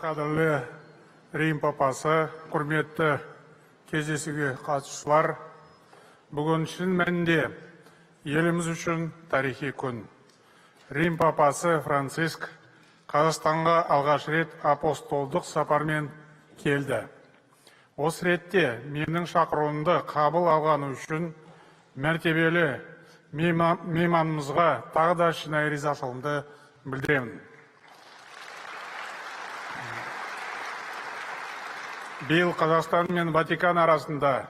Қадірлі Рим папасы, құрметті кездесуге қатысушылар, бүгін шын мәнінде еліміз үшін тарихи күн. Рим папасы Франциск Қазақстанға алғаш рет апостолдық сапармен келді. Осы ретте менің шақыруымды қабыл алғаны үшін мәртебелі мейманымызға тағы да шынайы ризашылығымды білдіремін. Биыл Қазақстан мен Ватикан арасында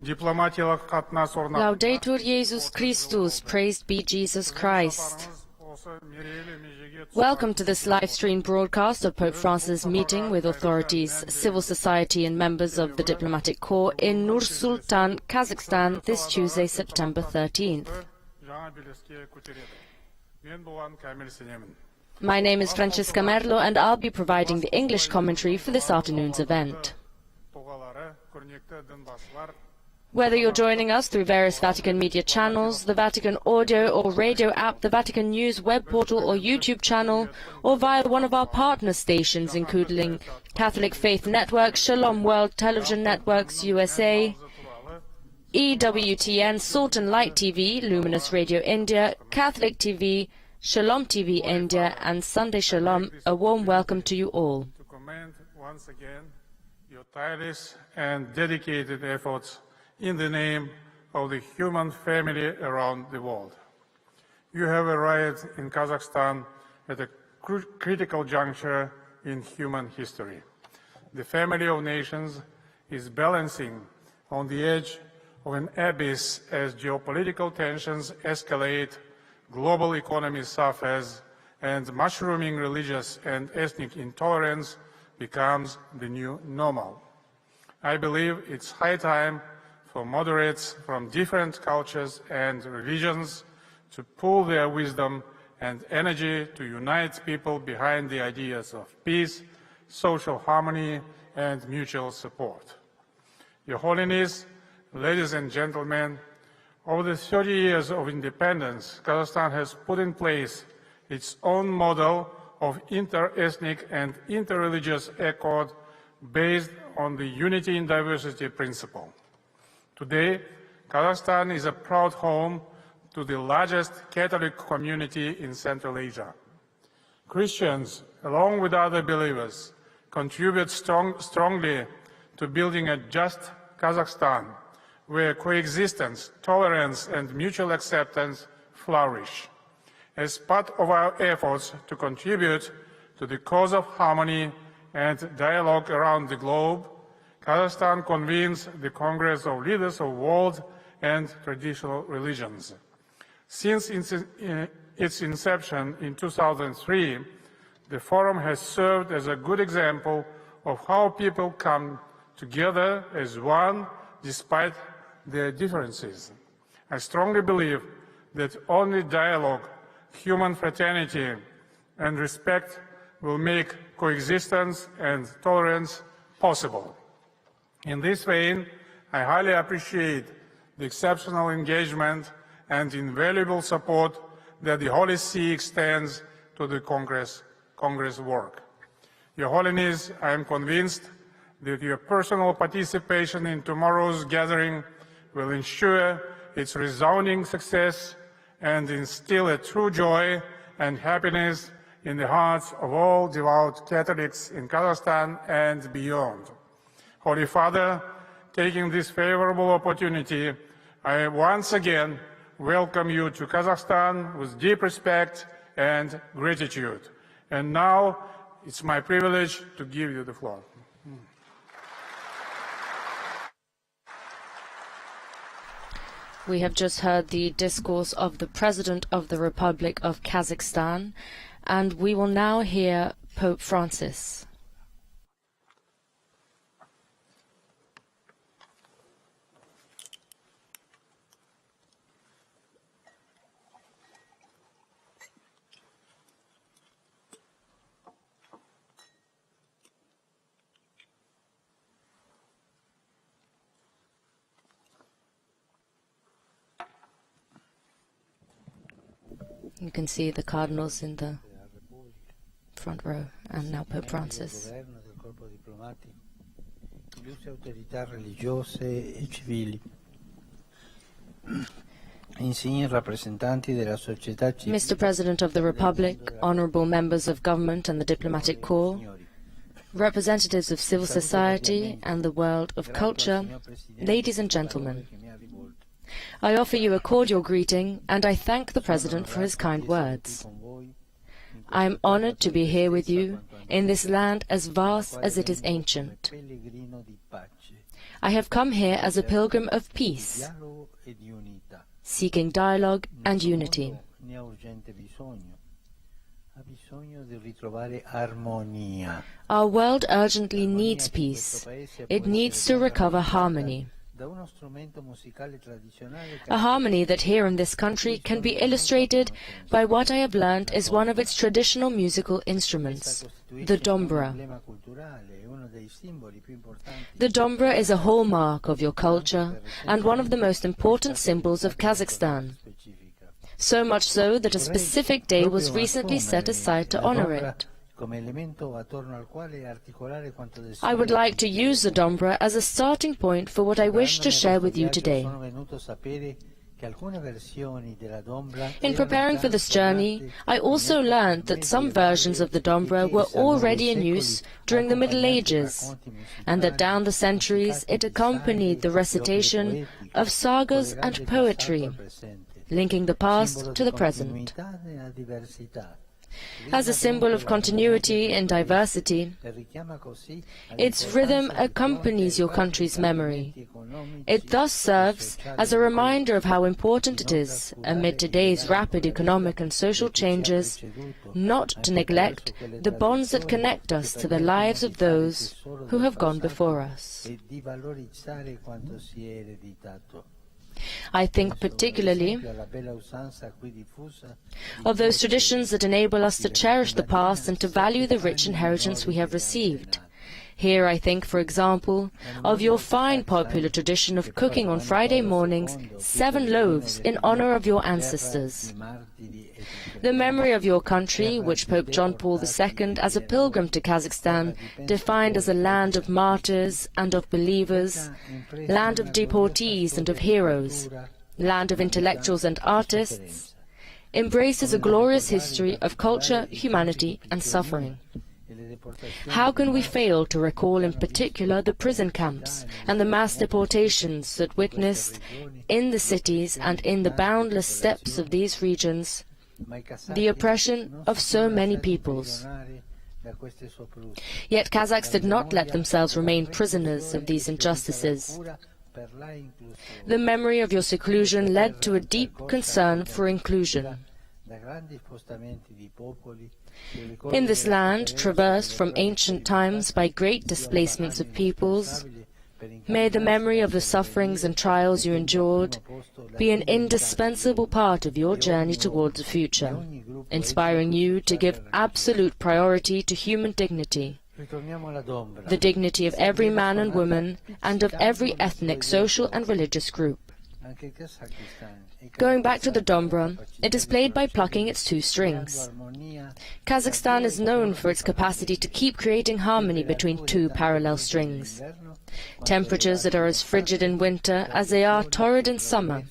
дипломатиялық қатынас орнатты. Laudetur Jesus Christus, praised be Jesus Christ. Welcome to this live-stream broadcast of Pope Francis' meeting with authorities, civil society and members of the diplomatic corps in Nur-Sultan, Kazakhstan, this Tuesday, September 13th. My name is Francesca Merlo, and I'll be providing the English commentary for this afternoon's event. Whether you're joining us through various Vatican media channels, the Vatican audio or radio app, the Vatican News web portal or YouTube channel, or via one of our partner stations, including Catholic Faith Network, Shalom World Television Networks USA, EWTN, Salt and Light TV, Luminous Radio India, Catholic TV, Shalom TV India, and Sunday Shalom, a warm welcome to you all. To commend once again your tireless and dedicated efforts in the name of the human family around the world. You have arrived in Kazakhstan at a critical juncture in human history. The family of nations is balancing on the edge of an abyss as geopolitical tensions escalate, global economy suffers, and mushrooming religious and ethnic intolerance becomes the new normal. I believe it's high time for moderates from different cultures and religions to pool their wisdom and energy to unite people behind the ideas of peace, social harmony, and mutual support. Your Holiness, ladies and gentlemen, over the 30 years of independence, Kazakhstan has put in place its own model of inter-ethnic and inter-religious accord based on the unity in diversity principle. Today, Kazakhstan is a proud home to the largest Catholic community in Central Asia. Christians, along with other believers, contribute strongly to building a just Kazakhstan, where coexistence, tolerance, and mutual acceptance flourish. As part of our efforts to contribute to the cause of harmony and dialogue around the globe, Kazakhstan convenes the Congress of Leaders of World and Traditional Religions. Since its inception in 2003, the forum has served as a good example of how people come together as one despite their differences. I strongly believe that only dialogue, human fraternity, and respect will make coexistence and tolerance possible. In this vein, I highly appreciate the exceptional engagement and invaluable support that the Holy See extends to the Congress work. Your Holiness, I am convinced that your personal participation in tomorrow's gathering will ensure its resounding success and instill a true joy and happiness in the hearts of all devout Catholics in Kazakhstan and beyond. Holy Father, taking this favorable opportunity, I once again welcome you to Kazakhstan with deep respect and gratitude. And now it's my privilege to give you the floor. We have just heard the discourse of the President of the Republic of Kazakhstan, and we will now hear Pope Francis. You can see the cardinals in the front row, and now Pope Francis. Mr. President of the Republic, honorable members of government and the diplomatic corps, representatives of civil society and the world of culture, ladies and gentlemen, I offer you a cordial greeting and I thank the President for his kind words. I am honored to be here with you in this land as vast as it is ancient. I have come here as a pilgrim of peace, seeking dialogue and unity. Our world urgently needs peace. It needs to recover harmony. A harmony that here in this country can be illustrated by what I have learned is one of its traditional musical instruments, the dombra. The dombra is a hallmark of your culture and one of the most important symbols of Kazakhstan. So much so that a specific day was recently set aside to honor it. I would like to use the dombra as a starting point for what I wish to share with you today. In preparing for this journey, I also learned that some versions of the dombra were already in use during the Middle Ages, and that down the centuries it accompanied the recitation of sagas and poetry, linking the past to the present. As a symbol of continuity and diversity, its rhythm accompanies your country's memory. It thus serves as a reminder of how important it is, amid today's rapid economic and social changes, not to neglect the bonds that connect us to the lives of those who have gone before us. I think particularly of those traditions that enable us to cherish the past and to value the rich inheritance we have received. Here I think, for example, of your fine popular tradition of cooking on Friday mornings 7 loaves in honor of your ancestors. The memory of your country, which Pope John Paul II, as a pilgrim to Kazakhstan, defined as a land of martyrs and of believers, land of deportees and of heroes, land of intellectuals and artists, embraces a glorious history of culture, humanity, and suffering. How can we fail to recall in particular the prison camps and the mass deportations that witnessed in the cities and in the boundless steppes of these regions the oppression of so many peoples? Yet Kazakhs did not let themselves remain prisoners of these injustices. The memory of your seclusion led to a deep concern for inclusion. In this land, traversed from ancient times by great displacements of peoples, may the memory of the sufferings and trials you endured be an indispensable part of your journey towards the future, inspiring you to give absolute priority to human dignity, the dignity of every man and woman, and of every ethnic, social and religious group. Going back to the dombra, it is played by plucking its 2 strings. Kazakhstan is known for its capacity to keep creating harmony between 2 parallel strings. Temperatures that are as frigid in winter as they are torrid in summer,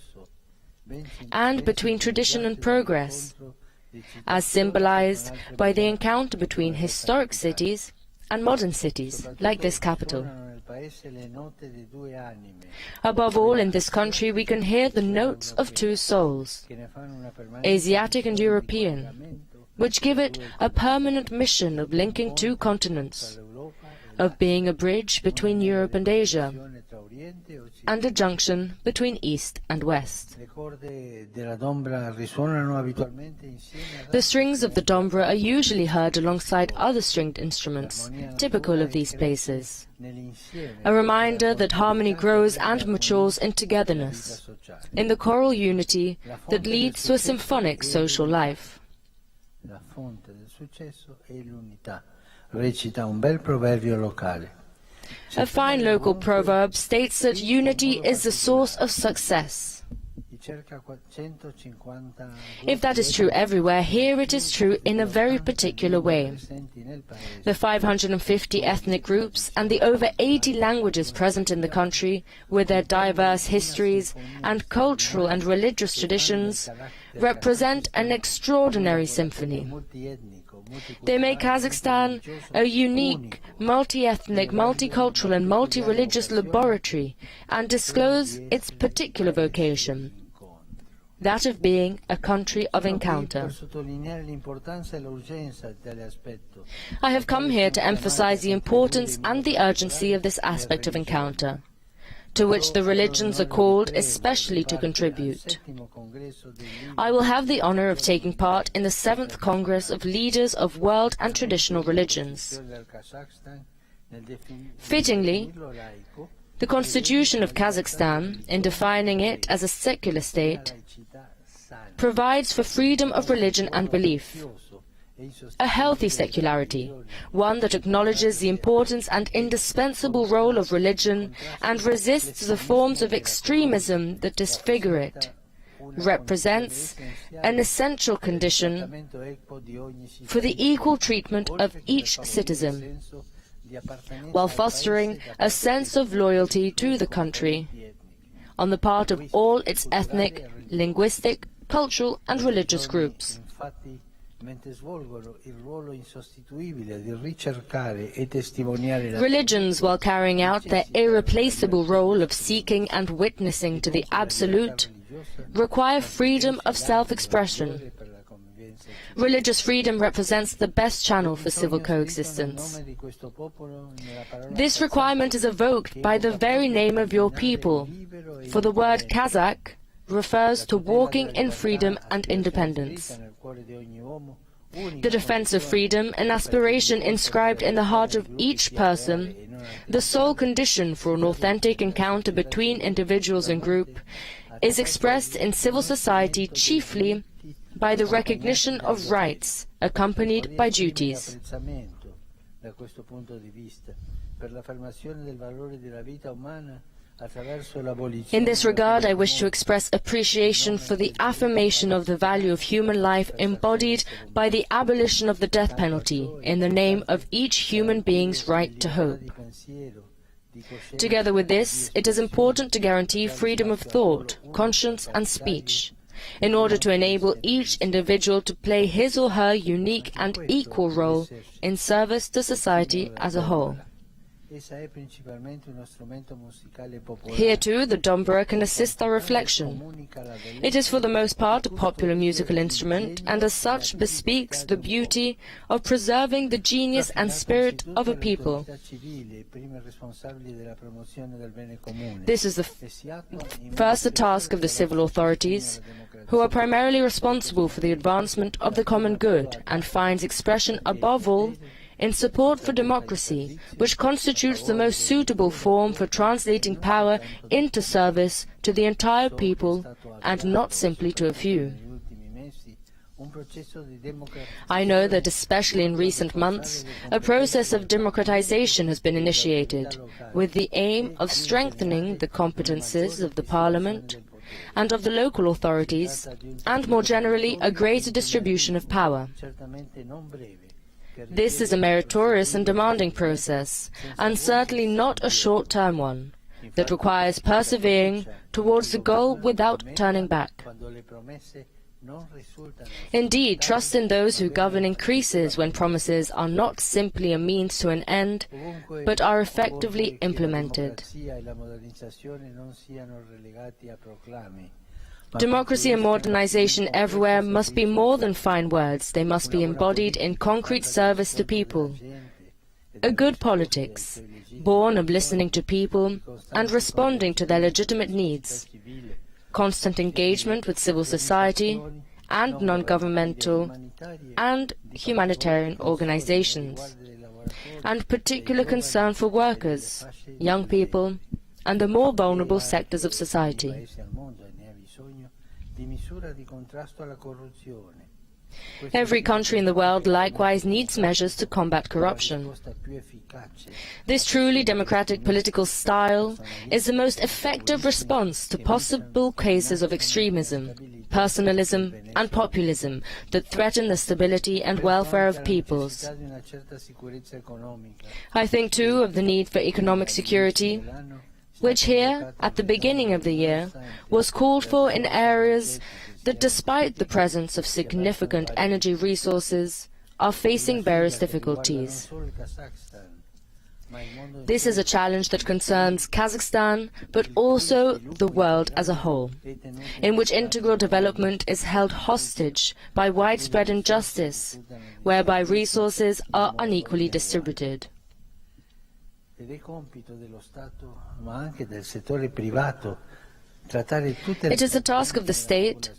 and between tradition and progress, as symbolized by the encounter between historic cities and modern cities, like this capital. Above all, in this country we can hear the notes of 2 souls, Asiatic and European, which give it a permanent mission of linking 2 continents, of being a bridge between Europe and Asia, and a junction between East and West. The strings of the dombra are usually heard alongside other stringed instruments, typical of these places. A reminder that harmony grows and matures in togetherness, in the choral unity that leads to a symphonic social life. A fine local proverb states that unity is the source of success. If that is true everywhere, here it is true in a very particular way. The 550 ethnic groups and the over 80 languages present in the country, with their diverse histories and cultural and religious traditions, represent an extraordinary symphony. They make Kazakhstan a unique, multi-ethnic, multicultural and multi-religious laboratory and disclose its particular vocation, that of being a country of encounter. I have come here to emphasize the importance and the urgency of this aspect of encounter, to which the religions are called especially to contribute. I will have the honor of taking part in the 7th Congress of Leaders of World and Traditional Religions. Fittingly, the Constitution of Kazakhstan, in defining it as a secular state, provides for freedom of religion and belief, a healthy secularity, one that acknowledges the importance and indispensable role of religion and resists the forms of extremism that disfigure it, represents an essential condition for the equal treatment of each citizen, while fostering a sense of loyalty to the country on the part of all its ethnic, linguistic, cultural and religious groups. Religions, while carrying out their irreplaceable role of seeking and witnessing to the absolute, require freedom of self-expression. Religious freedom represents the best channel for civil coexistence. This requirement is evoked by the very name of your people, for the word Kazakh refers to walking in freedom and independence. The defense of freedom, an aspiration inscribed in the heart of each person, the sole condition for an authentic encounter between individuals and group, is expressed in civil society chiefly by the recognition of rights accompanied by duties. In this regard, I wish to express appreciation for the affirmation of the value of human life embodied by the abolition of the death penalty in the name of each human being's right to hope. Together with this, it is important to guarantee freedom of thought, conscience and speech, in order to enable each individual to play his or her unique and equal role in service to society as a whole. Here too, the dombra can assist our reflection. It is for the most part a popular musical instrument, and as such bespeaks the beauty of preserving the genius and spirit of a people. This is first the task of the civil authorities, who are primarily responsible for the advancement of the common good, and finds expression above all in support for democracy, which constitutes the most suitable form for translating power into service to the entire people and not simply to a few. I know that especially in recent months, a process of democratization has been initiated, with the aim of strengthening the competences of the Parliament and of the local authorities, and more generally a greater distribution of power. This is a meritorious and demanding process, and certainly not a short-term one, that requires persevering towards the goal without turning back. Indeed, trust in those who govern increases when promises are not simply a means to an end, but are effectively implemented. Democracy and modernization everywhere must be more than fine words. They must be embodied in concrete service to people. A good politics, born of listening to people and responding to their legitimate needs. Constant engagement with civil society and non-governmental and humanitarian organizations. And particular concern for workers, young people, and the more vulnerable sectors of society. Every country in the world likewise needs measures to combat corruption. This truly democratic political style is the most effective response to possible cases of extremism, personalism and populism that threaten the stability and welfare of peoples. I think too of the need for economic security, which here, at the beginning of the year, was called for in areas that, despite the presence of significant energy resources, are facing various difficulties. This is a challenge that concerns Kazakhstan, but also the world as a whole, in which integral development is held hostage by widespread injustice, whereby resources are unequally distributed. It is the task of the state,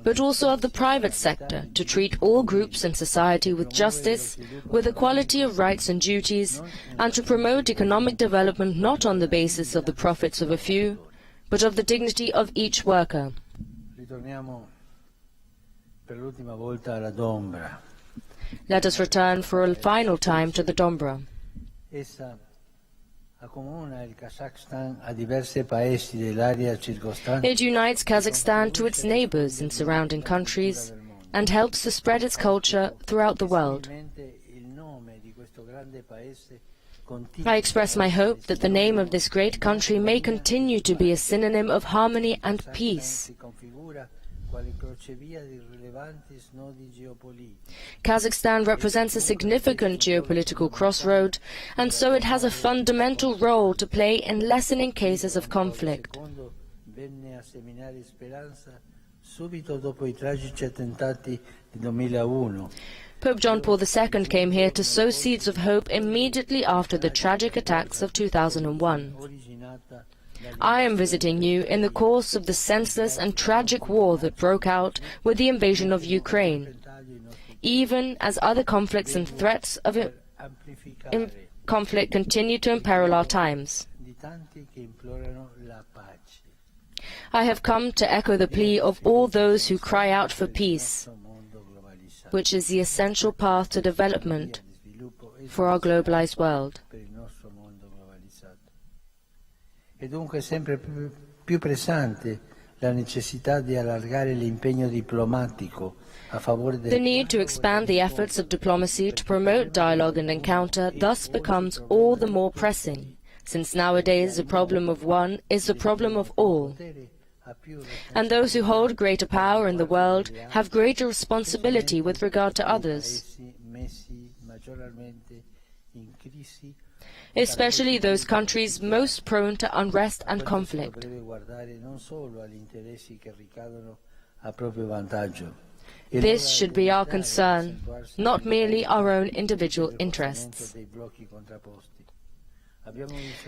but also of the private sector, to treat all groups in society with justice, with equality of rights and duties, and to promote economic development not on the basis of the profits of a few, but of the dignity of each worker. Let us return for a final time to the Dombra. It unites Kazakhstan to its neighbors in surrounding countries and helps to spread its culture throughout the world. I express my hope that the name of this great country may continue to be a synonym of harmony and peace. Kazakhstan represents a significant geopolitical crossroad, and so it has a fundamental role to play in lessening cases of conflict. Pope John Paul II came here to sow seeds of hope immediately after the tragic attacks of 2001. I am visiting you in the course of the senseless and tragic war that broke out with the invasion of Ukraine, even as other conflicts and threats of conflict continue to imperil our times. I have come to echo the plea of all those who cry out for peace, which is the essential path to development for our globalized world. È dunque sempre più pressante la necessità di allargare l'impegno diplomatico a favore del... The need to expand the efforts of diplomacy to promote dialogue and encounter thus becomes all the more pressing, since nowadays the problem of one is the problem of all. And those who hold greater power in the world have greater responsibility with regard to others, especially those countries most prone to unrest and conflict. This should be our concern, not merely our own individual interests.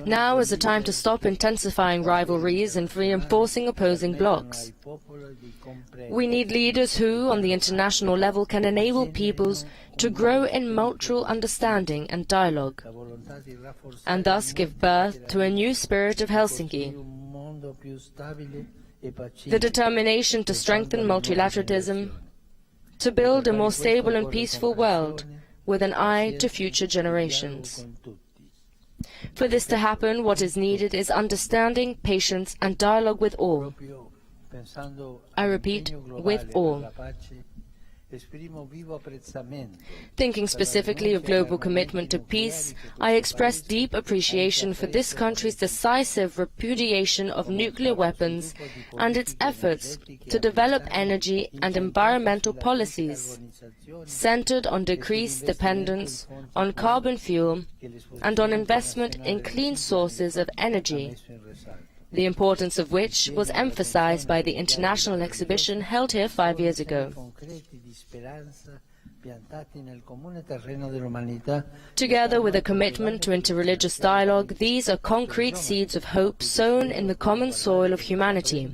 Now is the time to stop intensifying rivalries and reinforcing opposing blocs. We need leaders who, on the international level, can enable peoples to grow in mutual understanding and dialogue, and thus give birth to a new spirit of Helsinki. The determination to strengthen multilateralism, to build a more stable and peaceful world with an eye to future generations. For this to happen, what is needed is understanding, patience, and dialogue with all. I repeat, with all. Thinking specifically of global commitment to peace, I express deep appreciation for this country's decisive repudiation of nuclear weapons and its efforts to develop energy and environmental policies centered on decreased dependence on carbon fuel and on investment in clean sources of energy, the importance of which was emphasized by the international exhibition held here 5 years ago. Together with a commitment to interreligious dialogue, these are concrete seeds of hope sown in the common soil of humanity.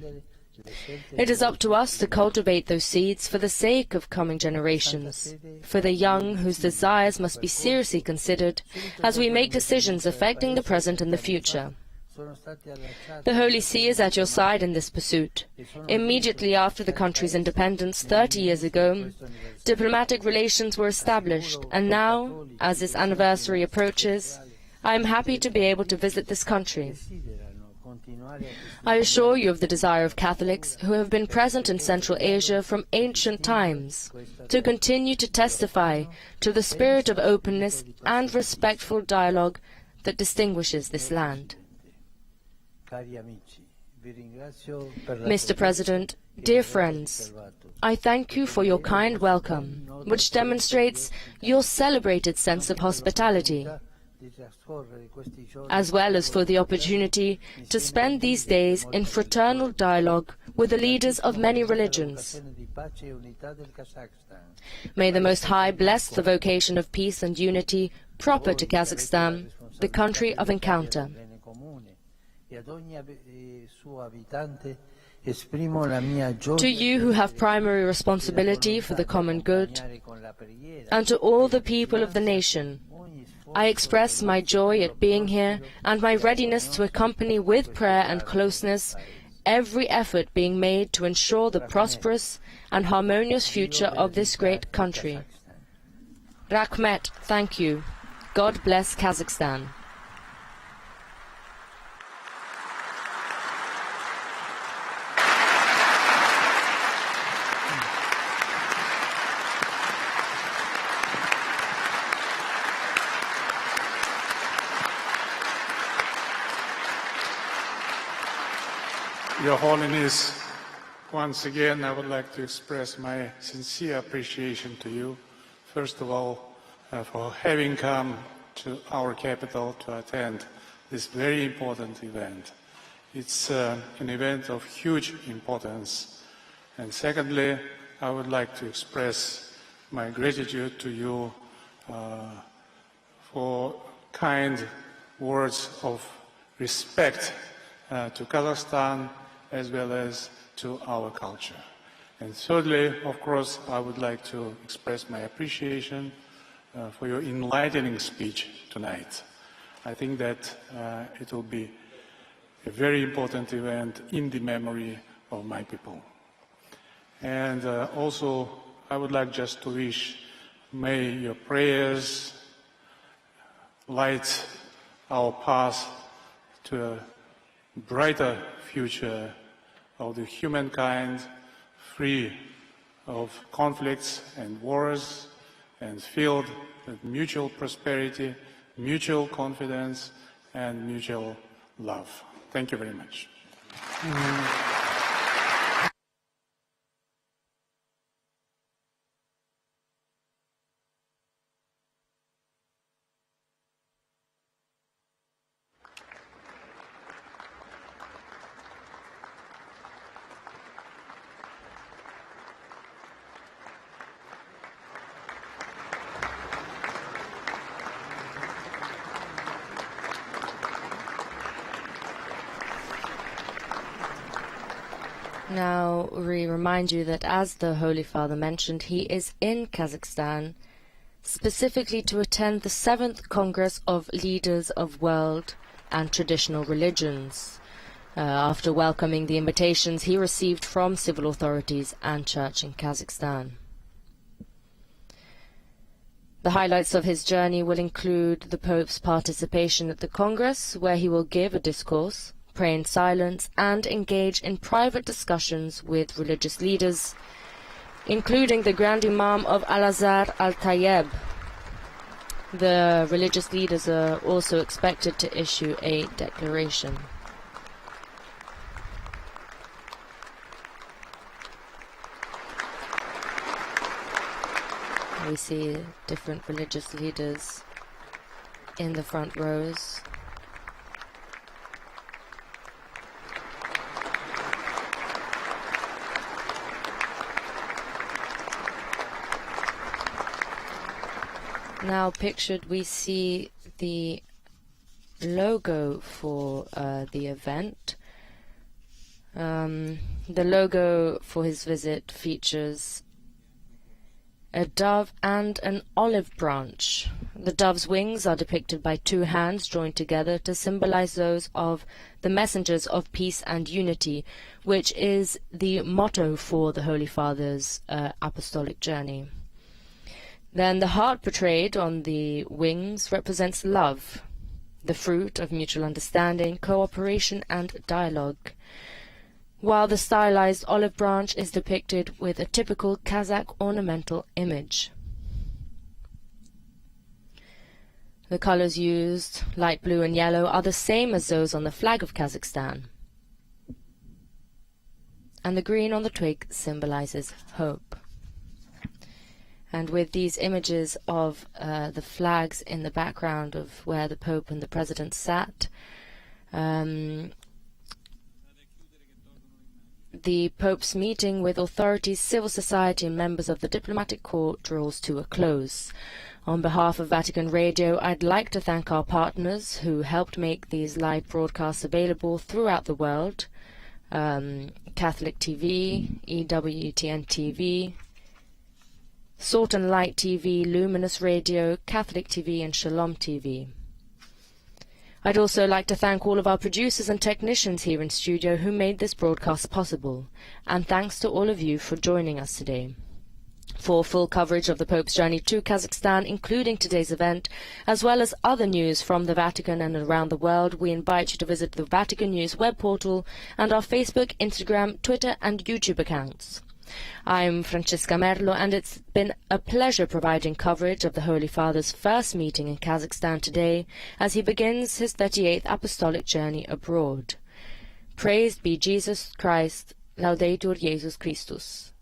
It is up to us to cultivate those seeds for the sake of coming generations, for the young whose desires must be seriously considered as we make decisions affecting the present and the future. The Holy See is at your side in this pursuit. Immediately after the country's independence 30 years ago, diplomatic relations were established, and now, as this anniversary approaches, I am happy to be able to visit this country. I assure you of the desire of Catholics who have been present in Central Asia from ancient times to continue to testify to the spirit of openness and respectful dialogue that distinguishes this land. Mr. President, dear friends, I thank you for your kind welcome, which demonstrates your celebrated sense of hospitality, as well as for the opportunity to spend these days in fraternal dialogue with the leaders of many religions. May the Most High bless the vocation of peace and unity proper to Kazakhstan, the country of encounter. To you who have primary responsibility for the common good, and to all the people of the nation, I express my joy at being here and my readiness to accompany with prayer and closeness every effort being made to ensure the prosperous and harmonious future of this great country. Rahmet, thank you. God bless Kazakhstan. Your Holiness, once again I would like to express my sincere appreciation to you, first of all, for having come to our capital to attend this very important event. It's an event of huge importance. And secondly, I would like to express my gratitude to you for kind words of respect to Kazakhstan as well as to our culture. And thirdly, of course, I would like to express my appreciation for your enlightening speech tonight. I think that it will be a very important event in the memory of my people. And also, I would like just to wish, may your prayers light our path to a brighter future of the humankind, free of conflicts and wars, and filled with mutual prosperity, mutual confidence, and mutual love. Thank you very much. Now, we remind you that, as the Holy Father mentioned, he is in Kazakhstan specifically to attend the 7th Congress of Leaders of World and Traditional Religions, after welcoming the invitations he received from civil authorities and church in Kazakhstan. The highlights of his journey will include the Pope's participation at the Congress, where he will give a discourse, pray in silence, and engage in private discussions with religious leaders, including the Grand Imam of Al-Azhar Al-Tayyib. The religious leaders are also expected to issue a declaration. We see different religious leaders in the front rows. Now pictured, we see the logo for the event. The logo for his visit features a dove and an olive branch. The dove's wings are depicted by two hands joined together to symbolize those of the messengers of peace and unity, which is the motto for the Holy Father's apostolic journey. Then the heart portrayed on the wings represents love, the fruit of mutual understanding, cooperation and dialogue, while the stylized olive branch is depicted with a typical Kazakh ornamental image. The colors used, light blue and yellow, are the same as those on the flag of Kazakhstan, and the green on the twig symbolizes hope. And with these images of the flags in the background of where the Pope and the President sat, the Pope's meeting with authorities, civil society and members of the diplomatic corps draws to a close. On behalf of Vatican Radio, I'd like to thank our partners who helped make these live broadcasts available throughout the world: Catholic TV, EWTN TV, Salt and Light TV, Luminous Radio, Catholic TV and Shalom TV. I'd also like to thank all of our producers and technicians here in studio who made this broadcast possible, and thanks to all of you for joining us today. For full coverage of the Pope's journey to Kazakhstan, including today's event, as well as other news from the Vatican and around the world, we invite you to visit the Vatican News web portal and our Facebook, Instagram, Twitter and YouTube accounts. I'm Francesca Merlo, and it's been a pleasure providing coverage of the Holy Father's first meeting in Kazakhstan today as he begins his 38th apostolic journey abroad. Praised be Jesus Christ, Laudetur Jesus Christus.